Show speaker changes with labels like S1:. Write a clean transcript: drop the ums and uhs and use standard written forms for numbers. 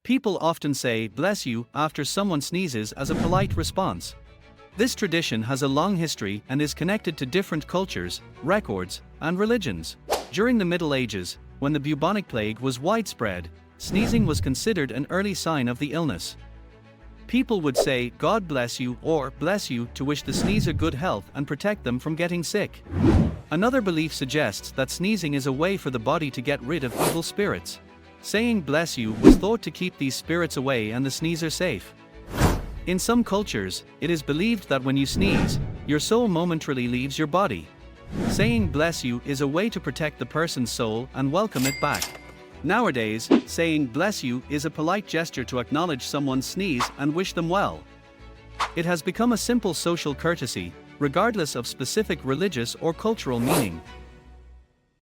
S1: People often say "bless you" after someone sneezes as a polite response. This tradition has a long history and is connected to different cultures, records, and religions. During the Middle Ages, when the bubonic plague was widespread, sneezing was considered an early sign of the illness. People would say "God bless you" or "bless you" to wish the sneezer good health and protect them from getting sick. Another belief suggests that sneezing is a way for the body to get rid of evil spirits. Saying "bless you" was thought to keep these spirits away and the sneezer safe. In some cultures, it is believed that when you sneeze, your soul momentarily leaves your body. Saying "bless you" is a way to protect the person's soul and welcome it back. Nowadays, saying "bless you" is a polite gesture to acknowledge someone's sneeze and wish them well. It has become a simple social courtesy, regardless of specific religious or cultural meaning.